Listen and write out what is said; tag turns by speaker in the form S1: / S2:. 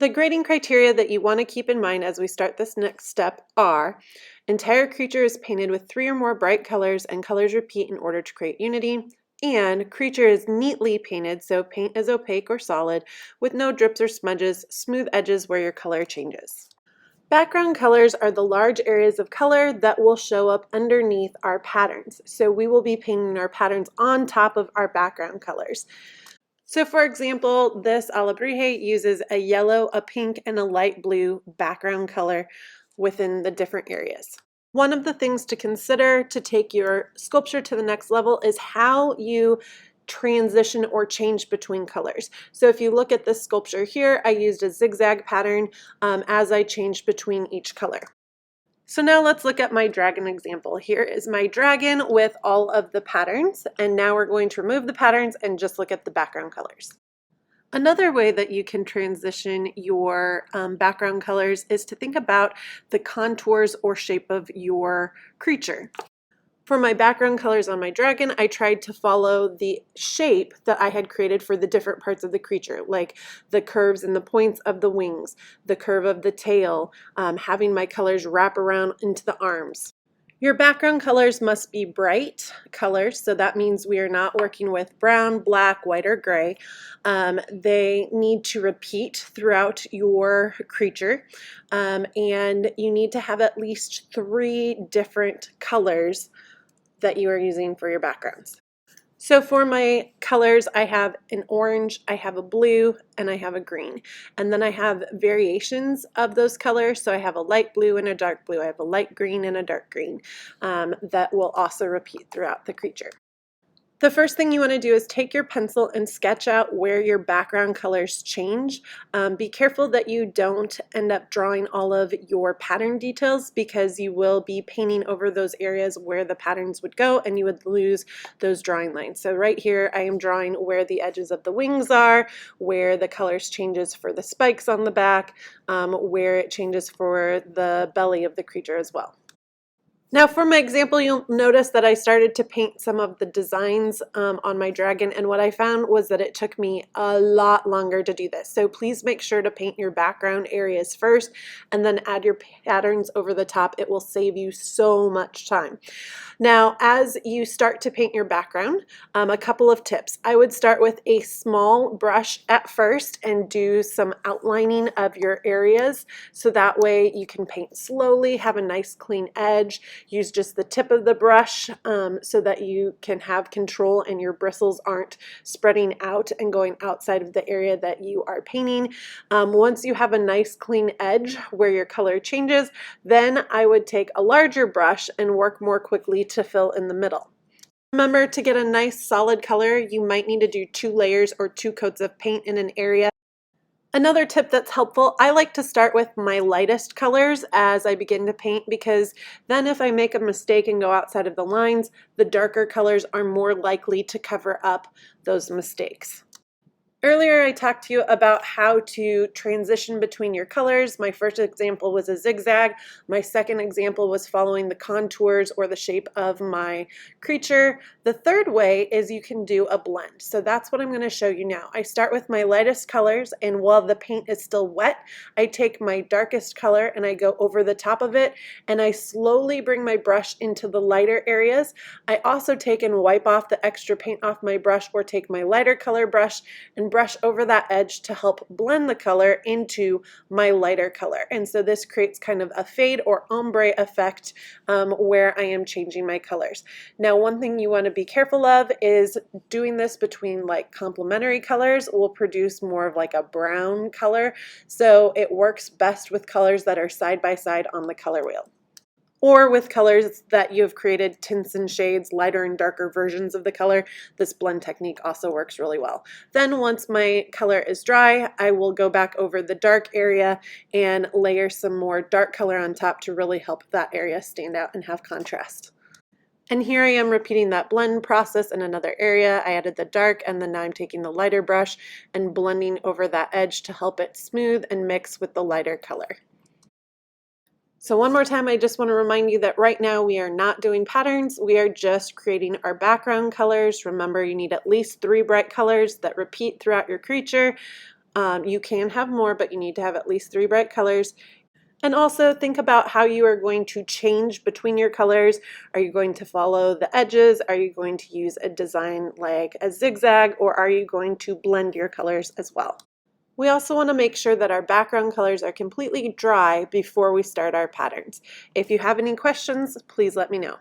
S1: The grading criteria that you want to keep in mind as we start this next step are: entire creature is painted with 3 or more bright colors and colors repeat in order to create unity, and creature is neatly painted, so paint is opaque or solid with no drips or smudges, smooth edges where your color changes. Background colors are the large areas of color that will show up underneath our patterns. So we will be painting our patterns on top of our background colors. So for example, this Alebrije uses a yellow, a pink, and a light blue background color within the different areas. One of the things to consider to take your sculpture to the next level is how you transition or change between colors. So if you look at this sculpture here, I used a zigzag pattern as I changed between each color. So now let's look at my dragon example. Here is my dragon with all of the patterns, and now we're going to remove the patterns and just look at the background colors. Another way that you can transition your background colors is to think about the contours or shape of your creature. For my background colors on my dragon, I tried to follow the shape that I had created for the different parts of the creature, like the curves and the points of the wings, the curve of the tail, having my colors wrap around into the arms. Your background colors must be bright colors, so that means we are not working with brown, black, white, or gray. They need to repeat throughout your creature, and you need to have at least 3 different colors that you are using for your backgrounds. So for my colors, I have an orange, I have a blue, and I have a green. And then I have variations of those colors. So I have a light blue and a dark blue. I have a light green and a dark green that will also repeat throughout the creature. The first thing you want to do is take your pencil and sketch out where your background colors change. Be careful that you don't end up drawing all of your pattern details, because you will be painting over those areas where the patterns would go and you would lose those drawing lines. So right here I am drawing where the edges of the wings are, where the colors changes for the spikes on the back, where it changes for the belly of the creature as well. Now for my example, you'll notice that I started to paint some of the designs on my dragon, and what I found was that it took me a lot longer to do this. So please make sure to paint your background areas first and then add your patterns over the top. It will save you so much time. Now, as you start to paint your background, a couple of tips. I would start with a small brush at first and do some outlining of your areas, so that way you can paint slowly, have a nice clean edge. Use just the tip of the brush so that you can have control and your bristles aren't spreading out and going outside of the area that you are painting. Once you have a nice clean edge where your color changes, then I would take a larger brush and work more quickly to fill in the middle. Remember, to get a nice solid color, you might need to do 2 layers or 2 coats of paint in an area. Another tip that's helpful, I like to start with my lightest colors as I begin to paint, because then if I make a mistake and go outside of the lines, the darker colors are more likely to cover up those mistakes. Earlier I talked to you about how to transition between your colors. My first example was a zigzag. My second example was following the contours or the shape of my creature. The third way is you can do a blend. So that's what I'm going to show you now. I start with my lightest colors, and while the paint is still wet, I take my darkest color and I go over the top of it, and I slowly bring my brush into the lighter areas. I also take and wipe off the extra paint off my brush, or take my lighter color brush and brush over that edge to help blend the color into my lighter color. And so this creates kind of a fade or ombre effect where I am changing my colors. Now, one thing you want to be careful of is doing this between like complementary colors will produce more of like a brown color. So it works best with colors that are side by side on the color wheel, or with colors that you have created tints and shades, lighter and darker versions of the color. This blend technique also works really well. Then once my color is dry, I will go back over the dark area and layer some more dark color on top to really help that area stand out and have contrast. And here I am repeating that blend process in another area. I added the dark, and then now I'm taking the lighter brush and blending over that edge to help it smooth and mix with the lighter color. So one more time, I just want to remind you that right now we are not doing patterns. We are just creating our background colors. Remember, you need at least 3 bright colors that repeat throughout your creature. You can have more, but you need to have at least 3 bright colors. And also think about how you are going to change between your colors. Are you going to follow the edges? Are you going to use a design like a zigzag, or are you going to blend your colors as well? We also want to make sure that our background colors are completely dry before we start our patterns. If you have any questions, please let me know.